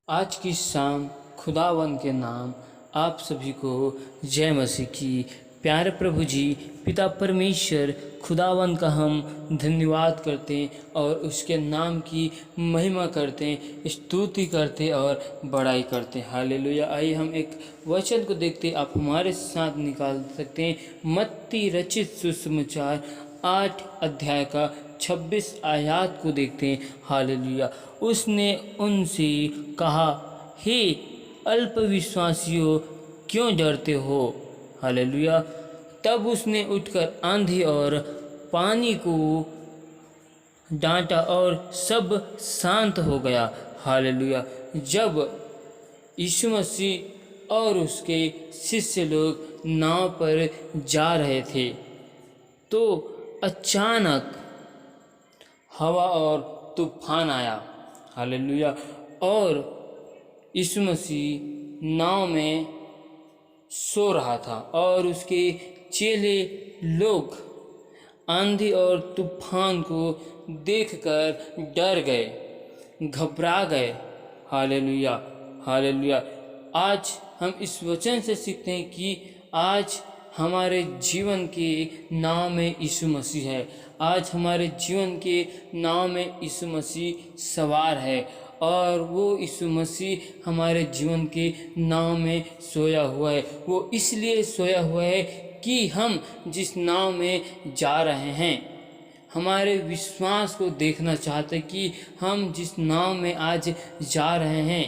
आज की शाम खुदावन के नाम आप सभी को जय मसीह की। प्यारे प्रभु जी पिता परमेश्वर खुदावन का हम धन्यवाद करते हैं और उसके नाम की महिमा करते हैं, स्तुति करते और बड़ाई करते हैं। हालेलुया। आइए हम एक वचन को देखते हैं, आप हमारे साथ निकाल सकते हैं। मत्ती रचित सुसमाचार 8 अध्याय का 26 आयत को देखते हैं। हालेलुया। उसने उनसे कहा, हे अल्पविश्वासियों, क्यों डरते हो। हालेलुया। तब उसने उठकर आंधी और पानी को डांटा और सब शांत हो गया। हालेलुया। जब यीशु मसीह और उसके शिष्य लोग नाव पर जा रहे थे तो अचानक हवा और तूफान आया। हालेलुया। और यीशु मसीह नाव में सो रहा था और उसके चेले लोग आंधी और तूफान को देखकर डर गए, घबरा गए। हालेलुया। हालेलुया। आज हम इस वचन से सीखते हैं कि आज हमारे जीवन के नाव में यीशु मसीह है। आज हमारे जीवन के नाव में यीशु मसीह सवार है और वो यीशु मसीह हमारे जीवन के नाव में सोया हुआ है। वो इसलिए सोया हुआ है कि हम जिस नाव में जा रहे हैं, हमारे विश्वास को देखना चाहते कि हम जिस नाव में आज जा रहे हैं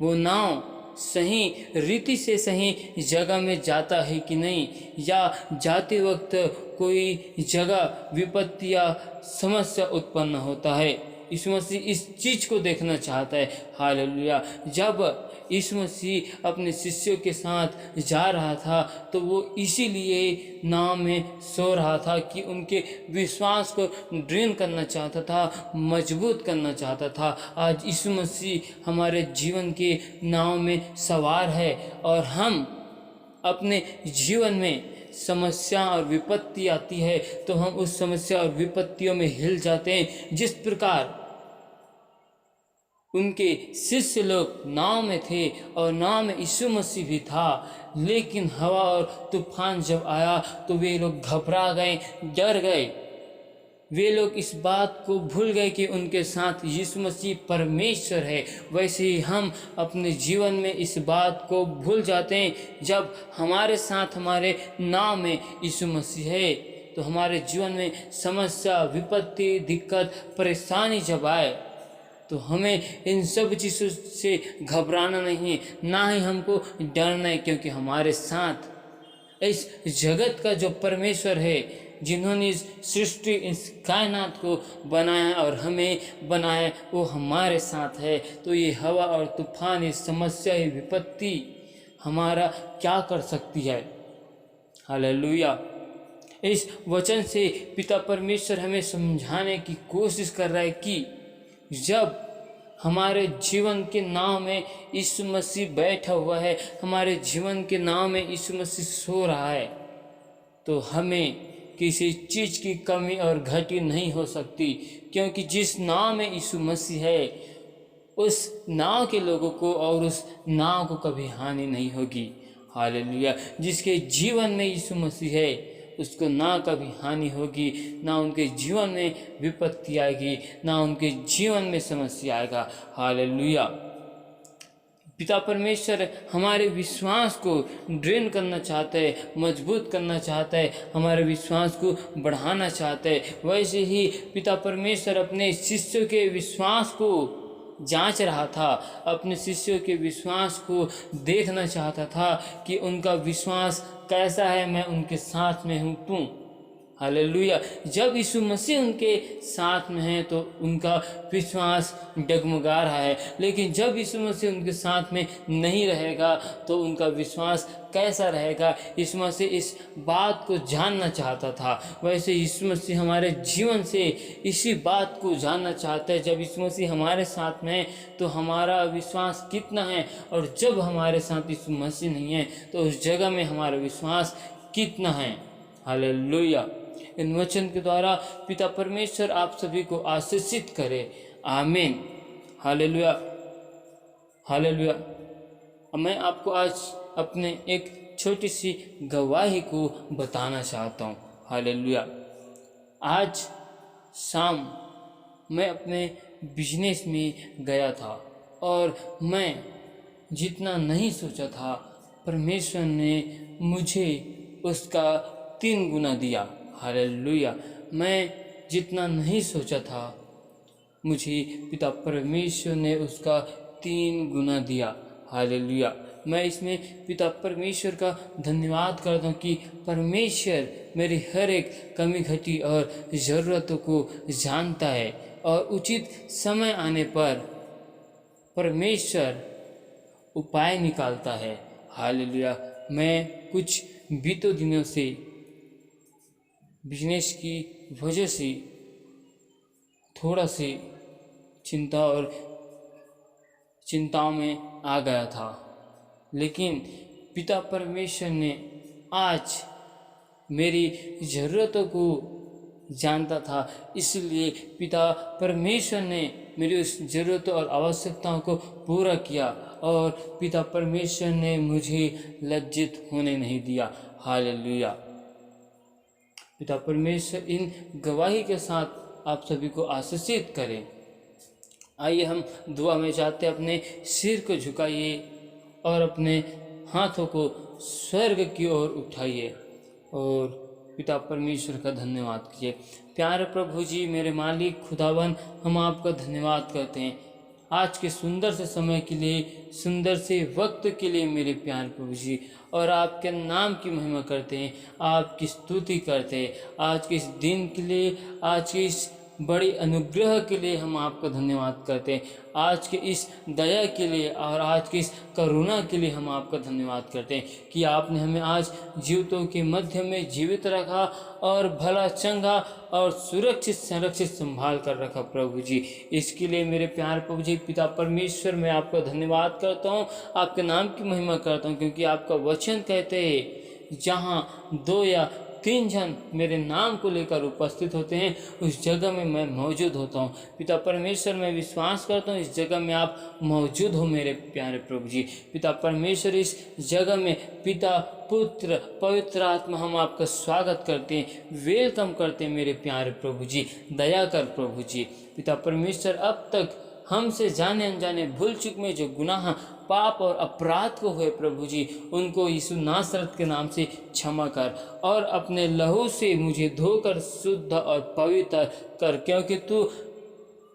वो नाव सही रीति से सही जगह में जाता है कि नहीं, या जाते वक्त कोई जगह विपत्ति या समस्या उत्पन्न होता है। यीशु मसीह इस चीज़ को देखना चाहता है। हालेलुया। जब यीशु मसीह अपने शिष्यों के साथ जा रहा था तो वो इसीलिए नाव में सो रहा था कि उनके विश्वास को दृढ़ करना चाहता था, मजबूत करना चाहता था। आज यीशु मसीह हमारे जीवन के नाव में सवार है और हम अपने जीवन में समस्या और विपत्ति आती है तो हम उस समस्या और विपत्तियों में हिल जाते हैं। जिस प्रकार उनके शिष्य लोग नाव में थे और नाव में यीशु मसीह भी था, लेकिन हवा और तूफान जब आया तो वे लोग घबरा गए, डर गए। वे लोग इस बात को भूल गए कि उनके साथ यीशु मसीह परमेश्वर है। वैसे ही हम अपने जीवन में इस बात को भूल जाते हैं। जब हमारे साथ हमारे नाव में यीशु मसीह है तो हमारे जीवन में समस्या, विपत्ति, दिक्कत, परेशानी जब आए तो हमें इन सब चीज़ों से घबराना नहीं, ना ही हमको डरना है, क्योंकि हमारे साथ इस जगत का जो परमेश्वर है, जिन्होंने इस सृष्टि, इस कायनात को बनाया और हमें बनाया, वो हमारे साथ है। तो ये हवा और तूफान, ये समस्या, ये विपत्ति हमारा क्या कर सकती है। हालेलुया। इस वचन से पिता परमेश्वर हमें समझाने की कोशिश कर रहा है कि जब हमारे जीवन के नाव में यीशु मसीह बैठा हुआ है, हमारे जीवन के नाव में यीशु मसीह सो रहा है, तो हमें किसी चीज़ की कमी और घटी नहीं हो सकती, क्योंकि जिस नाव में यीशु मसीह है उस नाव के लोगों को और उस नाव को कभी हानि नहीं होगी। हालेलुया। जिसके जीवन में यीशु मसीह है उसको ना कभी हानि होगी, ना उनके जीवन में विपत्ति आएगी, ना उनके जीवन में समस्या आएगा। हालेलुया। पिता परमेश्वर हमारे विश्वास को दृढ़ करना चाहता है, मजबूत करना चाहता है, हमारे विश्वास को बढ़ाना चाहता है। वैसे ही पिता परमेश्वर अपने शिष्यों के विश्वास को जांच रहा था, अपने शिष्यों के विश्वास को देखना चाहता था कि उनका विश्वास कैसा है, मैं उनके साथ में हूँ तू। हालेलुया। जब यीशु मसीह उनके साथ में है तो उनका विश्वास डगमगा रहा है, लेकिन जब यीशु मसीह उनके साथ में नहीं रहेगा तो उनका विश्वास कैसा रहेगा। यीशु मसीह इस बात को जानना चाहता था। वैसे यीशु मसीह हमारे जीवन से इसी बात को जानना चाहता है। जब यीशु मसीह हमारे साथ में है तो हमारा विश्वास कितना है, और जब हमारे साथ यीशु मसीह नहीं है तो उस जगह में हमारा विश्वास कितना है। हालेलुया। इन वचन के द्वारा पिता परमेश्वर आप सभी को आशीषित करे। आमीन। हालेलुया। हालेलुया। मैं आपको आज अपने एक छोटी सी गवाही को बताना चाहता हूँ। हालेलुया। आज शाम मैं अपने बिजनेस में गया था और मैं जितना नहीं सोचा था परमेश्वर ने मुझे उसका 3 गुना दिया। हालेलुया। मैं जितना नहीं सोचा था मुझे पिता परमेश्वर ने उसका 3 गुना दिया। हालेलुया। मैं इसमें पिता परमेश्वर का धन्यवाद करता हूँ कि परमेश्वर मेरी हर एक कमी घटी और ज़रूरतों को जानता है और उचित समय आने पर परमेश्वर उपाय निकालता है। हालेलुया। मैं कुछ बीते दिनों से बिजनेस की वजह से थोड़ा सी चिंताओं में आ गया था, लेकिन पिता परमेश्वर ने आज मेरी ज़रूरतों को जानता था, इसलिए पिता परमेश्वर ने मेरी उस ज़रूरतों और आवश्यकताओं को पूरा किया और पिता परमेश्वर ने मुझे लज्जित होने नहीं दिया। हालेलुया। पिता परमेश्वर इन गवाही के साथ आप सभी को आशीषित करें। आइए हम दुआ में जाते अपने सिर को झुकाइए और अपने हाथों को स्वर्ग की ओर उठाइए और पिता परमेश्वर का धन्यवाद कीजिए। प्यारे प्रभु जी, मेरे मालिक खुदावन, हम आपका धन्यवाद करते हैं आज के सुंदर से समय के लिए, सुंदर से वक्त के लिए मेरे प्यारे प्रभु जी, और आपके नाम की महिमा करते हैं, आपकी स्तुति करते हैं। आज के इस दिन के लिए, आज के इस बड़ी अनुग्रह के लिए हम आपका धन्यवाद करते हैं। आज के इस दया के लिए और आज के इस करुणा के लिए हम आपका धन्यवाद करते हैं कि आपने हमें आज जीवितों के मध्य में जीवित रखा और भला चंगा और सुरक्षित संरक्षित संभाल कर रखा प्रभु जी। इसके लिए मेरे प्यार प्रभु जी पिता परमेश्वर, मैं आपका धन्यवाद करता हूँ, आपके नाम की महिमा करता हूँ, क्योंकि आपका वचन कहते हैं जहाँ 2 या 3 जन मेरे नाम को लेकर उपस्थित होते हैं उस जगह में मैं मौजूद होता हूँ। पिता परमेश्वर, मैं विश्वास करता हूँ इस जगह में आप मौजूद हो मेरे प्यारे प्रभु जी। पिता परमेश्वर, इस जगह में पिता पुत्र पवित्र आत्मा हम आपका स्वागत करते हैं, वेलकम करते हैं मेरे प्यारे प्रभु जी। दया कर प्रभु जी। पिता परमेश्वर, अब तक हमसे जाने अनजाने भूल चूक में जो गुनाह पाप और अपराध को हुए प्रभु जी, उनको यीशु नासरत के नाम से क्षमा कर और अपने लहू से मुझे धोकर शुद्ध और पवित्र कर, क्योंकि तू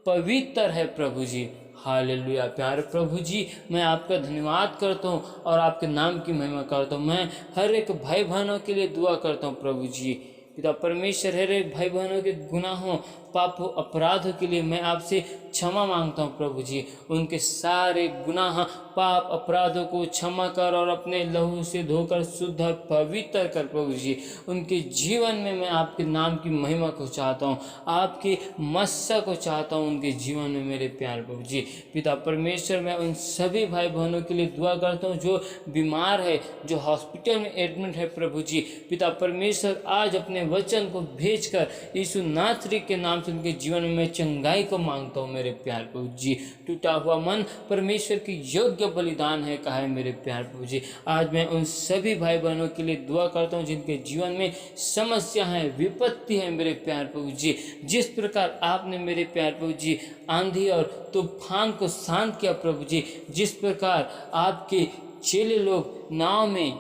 पवित्र है प्रभु जी। हालेलुया। प्यारे प्रभु जी, मैं आपका धन्यवाद करता हूँ और आपके नाम की महिमा करता हूँ। मैं हर एक भाई बहनों के लिए दुआ करता हूँ प्रभु जी। पिता परमेश्वर, हर एक भाई बहनों के गुनाहों पापों अपराधों के लिए मैं आपसे क्षमा मांगता हूँ प्रभु जी। उनके सारे गुनाह पाप अपराधों को क्षमा कर और अपने लहू से धोकर शुद्ध और पवित्र कर प्रभु जी। उनके जीवन में मैं आपके नाम की महिमा को चाहता हूँ, आपके मस्सा को चाहता हूँ उनके जीवन में मेरे प्यार प्रभु जी। पिता परमेश्वर, मैं उन सभी भाई बहनों के लिए दुआ करता हूँ जो बीमार है, जो हॉस्पिटल में एडमिट है प्रभु जी। पिता परमेश्वर, आज अपने वचन को भेजकर यीशु नासरी के नाम से उनके जीवन में मैं चंगाई को मांगता हूँ मेरे प्यार प्रभु जी। टूटा हुआ मन परमेश्वर की योग्य बलिदान है कहा है मेरे प्यार प्रभु जी। आज मैं उन सभी भाई बहनों के लिए दुआ करता हूँ जिनके जीवन में समस्या है, विपत्ति है मेरे प्यार प्रभु जी। जिस प्रकार आपने मेरे प्यार प्रभु जी आंधी और तूफान को शांत किया प्रभु जी, जिस प्रकार आपके चेले लोग नाव में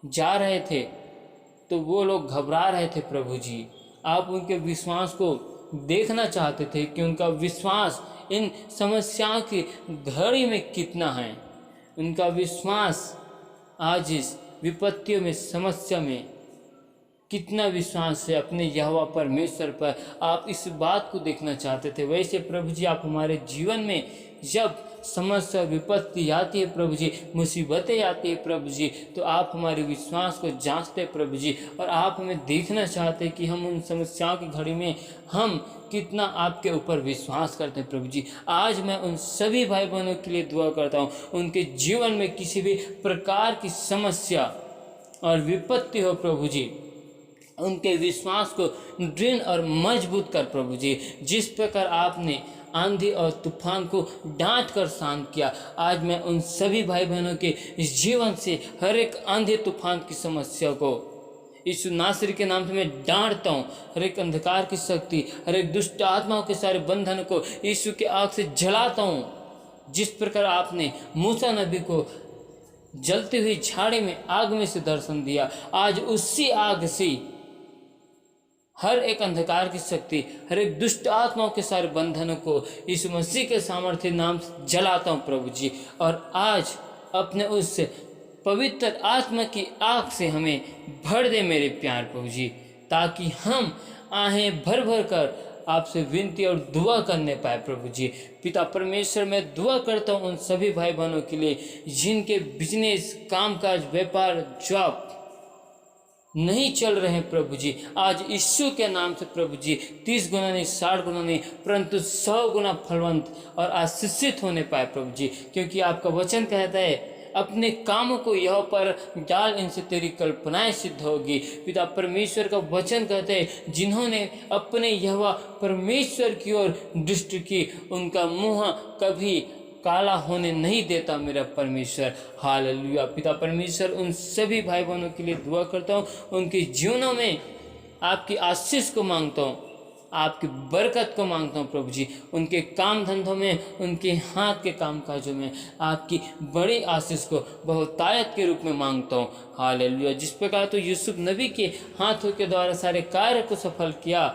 जा रहे थे तो वो लोग घबरा रहे थे प्रभु जी, आप उनके विश्वास को देखना चाहते थे कि उनका विश्वास इन समस्याओं की घड़ी में कितना है। उनका विश्वास आज इस विपत्तियों में, समस्या में कितना विश्वास है अपने यहोवा परमेश्वर पर, आप इस बात को देखना चाहते थे। वैसे प्रभु जी, आप हमारे जीवन में जब समस्या विपत्ति आती है प्रभु जी, मुसीबतें आती है प्रभु जी, तो आप हमारे विश्वास को जांचते प्रभु जी, और आप हमें देखना चाहते हैं कि हम उन समस्याओं की घड़ी में हम कितना आपके ऊपर विश्वास करते हैं प्रभु जी। आज मैं उन सभी भाई बहनों के लिए दुआ करता हूँ, उनके जीवन में किसी भी प्रकार की समस्या और विपत्ति हो प्रभु जी, उनके विश्वास को दृढ़ और मजबूत कर प्रभु जी। जिस प्रकार आपने आंधी और तूफान को डांट कर शांत किया। आज मैं उन सभी भाई बहनों के जीवन से हर एक आंधी तूफान की समस्या को यीशु नासरी के नाम से मैं डांटता हूँ। हर एक अंधकार की शक्ति, हर एक दुष्ट आत्माओं के सारे बंधन को यीशु के आग से जलाता हूँ। जिस प्रकार आपने मूसा नबी को जलती हुई झाड़ी में आग में से दर्शन दिया, आज उसी आग से हर एक अंधकार की शक्ति, हर एक दुष्ट आत्माओं के सारे बंधनों को यीशु मसीह के सामर्थ्य नाम से जलाता हूँ प्रभु जी। और आज अपने उस पवित्र आत्मा की आग से हमें भर दे मेरे प्यार प्रभु जी, ताकि हम आहें भर भर कर आपसे विनती और दुआ करने पाए प्रभु जी। पिता परमेश्वर, मैं दुआ करता हूँ उन सभी भाई बहनों के लिए जिनके बिजनेस, कामकाज, व्यापार, जॉब नहीं चल रहे हैं प्रभु जी। आज यीशु के नाम से प्रभु जी 30 गुना नहीं, 60 गुना नहीं, परंतु 100 गुना फलवंत और आशीषित होने पाए प्रभु जी। क्योंकि आपका वचन कहता है अपने कामों को यह पर डाल, इनसे तेरी कल्पनाएं सिद्ध होगी। पिता परमेश्वर का वचन कहते हैं जिन्होंने अपने यहोवा परमेश्वर की ओर दृष्टि की, उनका मुंह कभी काला होने नहीं देता मेरा परमेश्वर। हालेलुया। पिता परमेश्वर, उन सभी भाई बहनों के लिए दुआ करता हूँ, उनके जीवनों में आपकी आशीष को मांगता हूँ, आपकी बरकत को मांगता हूँ प्रभु जी। उनके काम धंधों में, उनके हाथ के कामकाजों में आपकी बड़ी आशीष को बहुतायत के रूप में मांगता हूँ। हालेलुया। जिस प्रकार तो यूसुफ नबी के हाथों के द्वारा सारे कार्य को सफल किया,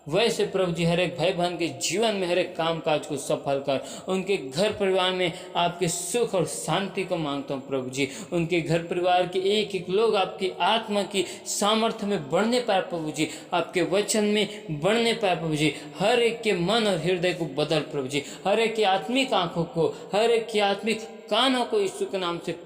वैसे प्रभु जी हर एक भाई बहन के जीवन में हर एक काम काज को सफल कर उनके घर परिवार में आपके सुख और शांति को मांगता हूँ प्रभु जी। उनके घर परिवार के एक एक लोग आपकी आत्मा की सामर्थ्य में बढ़ने पाए प्रभु जी, आपके वचन में बढ़ने पाए प्रभु जी। हर एक के मन और हृदय को बदल प्रभु जी, हर एक की आत्मिक आंखों को, हर एक की आत्मिक कानों को यीशु के नाम से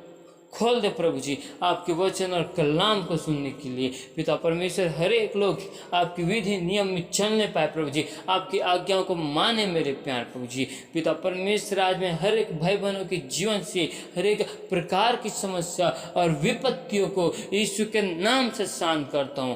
खोल दे प्रभु जी, आपके वचन और कलाम को सुनने के लिए। पिता परमेश्वर, हर एक लोग आपकी विधि नियम में चलने पाए प्रभु जी, आपकी आज्ञाओं को माने मेरे प्यार प्रभु जी। पिता परमेश्वर, आज मैं हर एक भाई बहनों के जीवन से हर एक प्रकार की समस्या और विपत्तियों को यीशु के नाम से शांत करता हूँ।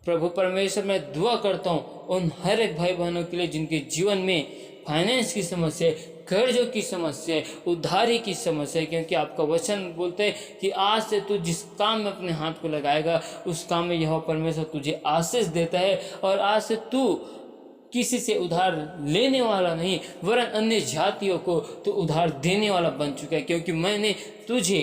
प्रभु परमेश्वर, मैं दुआ करता हूँ उन हर एक भाई बहनों के लिए जिनके जीवन में फाइनेंस की समस्या, कर्जों की समस्या, उधारी की समस्या, क्योंकि आपका वचन बोलते हैं कि आज से तू जिस काम में अपने हाथ को लगाएगा उस काम में यहोवा परमेश्वर तुझे आशीष देता है। और आज से तू किसी से उधार लेने वाला नहीं, वरन अन्य जातियों को तो उधार देने वाला बन चुका है, क्योंकि मैंने तुझे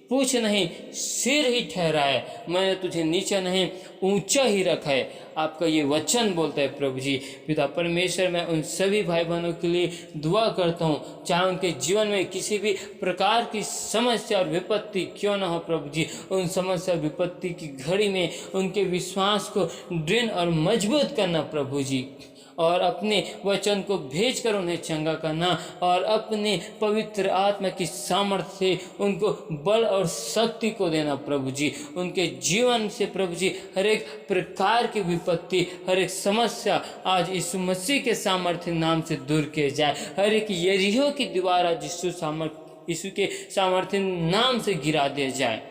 पूछ नहीं सिर ही ठहराया है, मैंने तुझे नीचा नहीं ऊंचा ही रखा है। आपका ये वचन बोलता है प्रभु जी। पिता परमेश्वर, मैं उन सभी भाई बहनों के लिए दुआ करता हूँ, चाहे उनके जीवन में किसी भी प्रकार की समस्या और विपत्ति क्यों ना हो प्रभु जी, उन समस्या विपत्ति की घड़ी में उनके विश्वास को दृढ़ और मजबूत करना प्रभु जी, और अपने वचन को भेजकर उन्हें चंगा करना, और अपने पवित्र आत्मा की सामर्थ्य से उनको बल और शक्ति को देना प्रभु जी। उनके जीवन से प्रभु जी हर एक प्रकार की विपत्ति, हर एक समस्या आज यीशु मसीह के सामर्थ्य नाम से दूर किए जाए। हर एक यरीहो की दीवार आज यीशु के सामर्थ्य नाम से गिरा दिया जाए।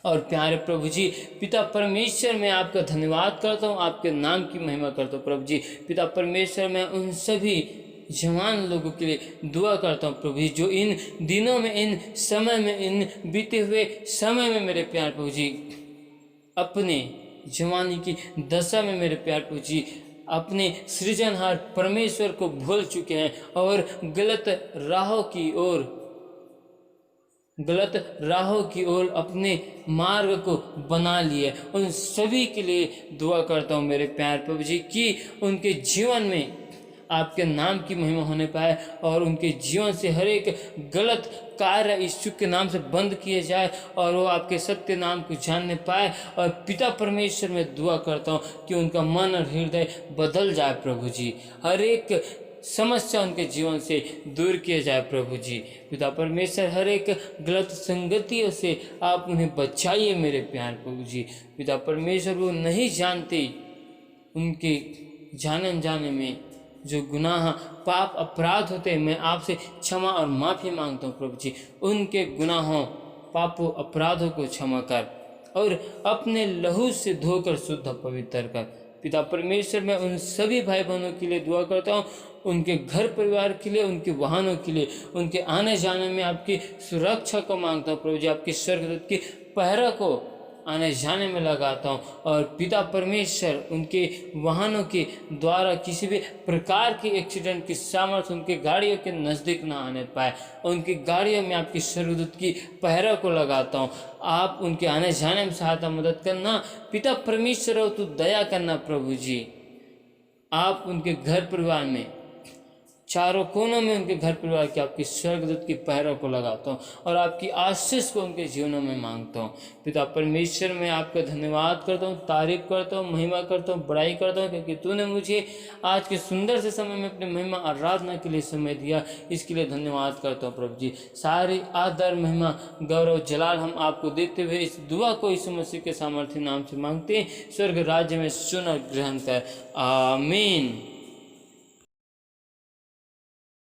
और प्यारे प्रभु जी, पिता परमेश्वर, मैं आपका धन्यवाद करता हूँ, आपके नाम की महिमा करता हूँ प्रभु जी। पिता परमेश्वर, मैं उन सभी जवान लोगों के लिए दुआ करता हूँ प्रभु जी, जो इन दिनों में, इन समय में, इन बीते हुए समय में मेरे प्यार प्रभु जी अपने जवानी की दशा में मेरे प्यार प्रभु जी अपने सृजनहार परमेश्वर को भूल चुके हैं और गलत राहों की ओर अपने मार्ग को बना लिए। उन सभी के लिए दुआ करता हूँ मेरे प्यार प्रभु जी कि उनके जीवन में आपके नाम की महिमा होने पाए और उनके जीवन से हर एक गलत कार्य यीशु के नाम से बंद किए जाए और वो आपके सत्य नाम को जानने पाए। और पिता परमेश्वर, में दुआ करता हूँ कि उनका मन और हृदय बदल जाए प्रभु जी, हर एक समस्या उनके जीवन से दूर किए जाए प्रभु जी। पिता परमेश्वर, हर एक गलत संगतियों से आप उन्हें बचाइए मेरे प्यार प्रभु जी। पिता परमेश्वर, वो नहीं जानते, उनके जाने अनजाने में जो गुनाह, पाप, अपराध होते हैं, मैं आपसे क्षमा और माफ़ी मांगता हूँ प्रभु जी। उनके गुनाहों, पापों, अपराधों को क्षमा कर और अपने लहू से धोकर शुद्ध पवित्र कर पिता परमेश्वर, मैं उन सभी भाई बहनों के लिए दुआ करता हूँ, उनके घर परिवार के लिए, उनके वाहनों के लिए, उनके आने जाने में आपकी सुरक्षा को मांगता हूँ प्रभु जी। आपके स्वर्गदूत की पहरा को आने जाने में लगाता हूँ, और पिता परमेश्वर उनके वाहनों के द्वारा किसी भी प्रकार की एक्सीडेंट की सामर्थ्य उनके गाड़ियों के नज़दीक ना आने पाए। उनकी गाड़ियों में आपकी स्वर्गदूत की पहरा को लगाता हूँ। आप उनके आने जाने में सहायता मदद करना पिता परमेश्वर, हो तू दया करना प्रभु जी। आप उनके घर परिवार में चारों कोनों में उनके घर परिवार के आपकी स्वर्गदूत की पहरों को लगाता हूँ, और आपकी आशीष को उनके जीवनों में मांगता हूँ। पिता परमेश्वर, मैं आपका धन्यवाद करता हूँ, तारीफ करता हूँ, महिमा करता हूँ, बड़ाई करता हूँ, क्योंकि तूने मुझे आज के सुंदर से समय में अपनी महिमा आराधना के लिए समय दिया। इसके लिए धन्यवाद करता हूँ प्रभु जी। सारी आदर, महिमा, गौरव, जलाल हम आपको देते हुए इस दुआ को यीशु मसीह के सामर्थ्य नाम से मांगते हैं। स्वर्ग राज्य में सुन और ग्रहण कर, आमीन।